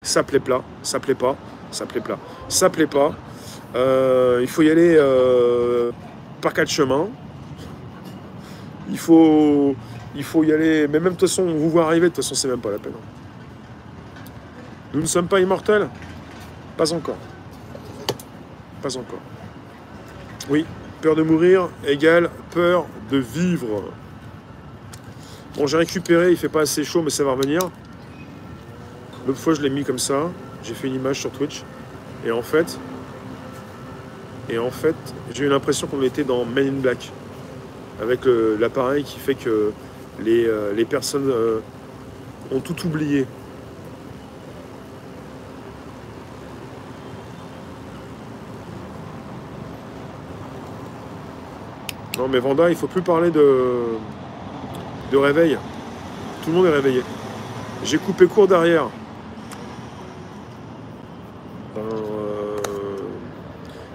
ça plaît pas, ça plaît pas, ça plaît pas, ça plaît pas. Il faut y aller par 4 chemins. Il faut y aller, mais même de toute façon, on vous voit arriver, de toute façon, c'est même pas la peine. Nous ne sommes pas immortels? Pas encore. Pas encore. Oui, peur de mourir égale peur de vivre. Bon, j'ai récupéré, il fait pas assez chaud, mais ça va revenir. L'autre fois, je l'ai mis comme ça. J'ai fait une image sur Twitch. Et en fait, j'ai eu l'impression qu'on était dans Men in Black. Avec l'appareil qui fait que les personnes ont tout oublié. Non mais Vanda, il faut plus parler de réveil. Tout le monde est réveillé. J'ai coupé court derrière.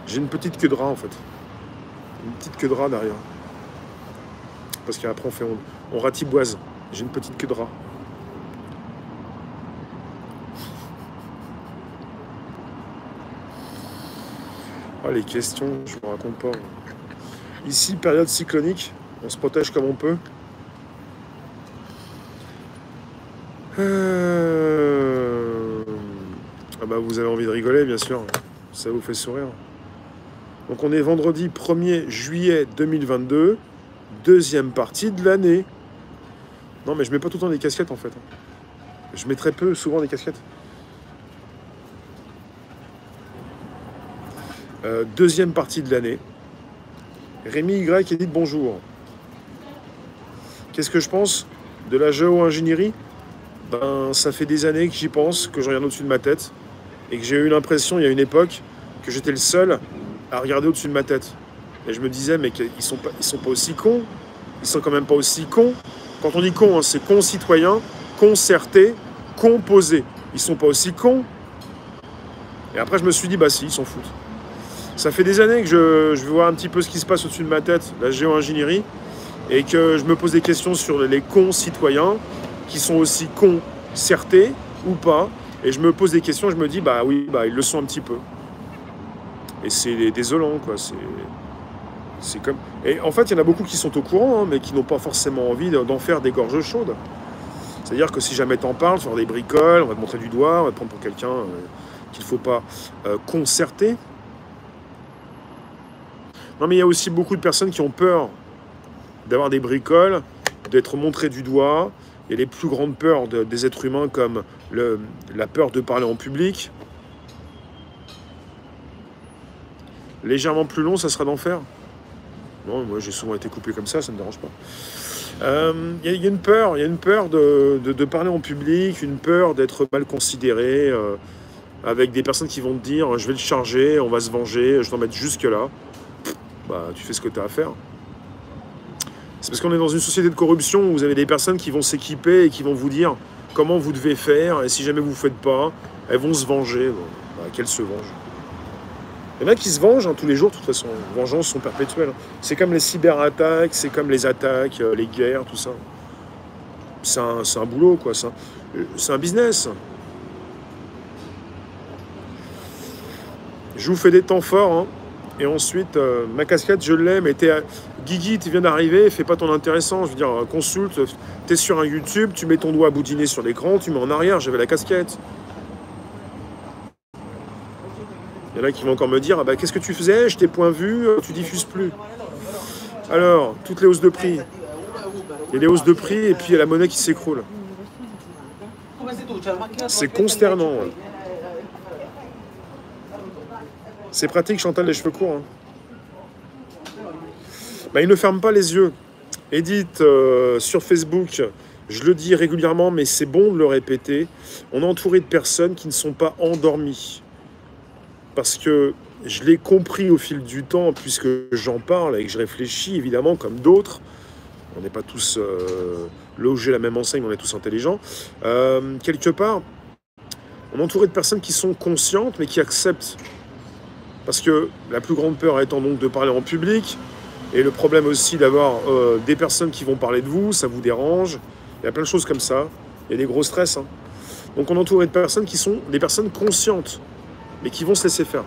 J'ai une petite queue de rat en fait. Une petite queue de rat derrière. Parce qu'après on ratiboise. J'ai une petite queue de rat. Ah, les questions, je me raconte pas. Ici, période cyclonique, on se protège comme on peut. Ah bah vous avez envie de rigoler, bien sûr. Ça vous fait sourire. Donc on est vendredi 1er juillet 2022, deuxième partie de l'année. Non mais je mets pas tout le temps des casquettes en fait. Je mets très peu, souvent des casquettes. Deuxième partie de l'année. Rémi Y dit bonjour. Qu'est-ce que je pense de la géo-ingénierie? Ben, ça fait des années que j'y pense, que je regarde au-dessus de ma tête, et que j'ai eu l'impression, il y a une époque, que j'étais le seul à regarder au-dessus de ma tête. Et je me disais, mais ils sont pas aussi cons. Ils sont quand même pas aussi cons. Quand on dit con, hein, c'est concitoyen, concerté, composé. Ils sont pas aussi cons. Et après, je me suis dit, bah si, ils s'en foutent. Ça fait des années que je veux voir un petit peu ce qui se passe au-dessus de ma tête, la géo-ingénierie, et que je me pose des questions sur les concitoyens, qui sont aussi concertés ou pas. Et je me pose des questions, je me dis, bah oui, bah, ils le sont un petit peu. Et c'est désolant, quoi. C'est comme... Et en fait, il y en a beaucoup qui sont au courant, hein, mais qui n'ont pas forcément envie d'en faire des gorges chaudes. C'est-à-dire que si jamais t'en parles, tu vas des bricoles, on va te montrer du doigt, on va te prendre pour quelqu'un qu'il ne faut pas concerter. Non, mais il y a aussi beaucoup de personnes qui ont peur d'avoir des bricoles, d'être montré du doigt. Il y a les plus grandes peurs des êtres humains comme la peur de parler en public. Légèrement plus long, ça sera d'enfer. Non, moi j'ai souvent été coupé comme ça ne me dérange pas. Il y a une peur de parler en public, une peur d'être mal considéré, avec des personnes qui vont te dire je vais le charger, on va se venger, je vais t'en mettre jusque là. Bah tu fais ce que tu as à faire. C'est parce qu'on est dans une société de corruption où vous avez des personnes qui vont s'équiper et qui vont vous dire comment vous devez faire, et si jamais vous ne faites pas, elles vont se venger. Bon, bah, qu'elles se vengent. Il y en a qui se vengent hein, tous les jours, de toute façon. Les vengeances sont perpétuelles. C'est comme les cyberattaques, c'est comme les attaques, les guerres, tout ça. C'est un boulot, quoi. C'est un business. Je vous fais des temps forts, hein. Et ensuite, ma casquette, je l'ai, mais Guigui, tu viens d'arriver, fais pas ton intéressant. Je veux dire, consulte, t'es sur un YouTube, tu mets ton doigt à boudiner sur l'écran, tu mets en arrière, j'avais la casquette. Il y en a qui vont encore me dire, ah bah, qu'est-ce que tu faisais? Je t'ai point vu, tu diffuses plus. Alors, toutes les hausses de prix. Il y a les hausses de prix et puis il y a la monnaie qui s'écroule. C'est consternant. Ouais. C'est pratique, Chantal, les cheveux courts. Hein. Bah, il ne ferme pas les yeux. Edith, sur Facebook, je le dis régulièrement, mais c'est bon de le répéter, on est entouré de personnes qui ne sont pas endormies. Parce que je l'ai compris au fil du temps, puisque j'en parle et que je réfléchis, évidemment, comme d'autres. On n'est pas tous logés à la même enseigne, on est tous intelligents. Quelque part, on est entouré de personnes qui sont conscientes, mais qui acceptent. Parce que la plus grande peur étant donc de parler en public, et le problème aussi d'avoir des personnes qui vont parler de vous, ça vous dérange. Il y a plein de choses comme ça. Il y a des gros stress. Hein. Donc on est entouré de personnes qui sont des personnes conscientes, mais qui vont se laisser faire.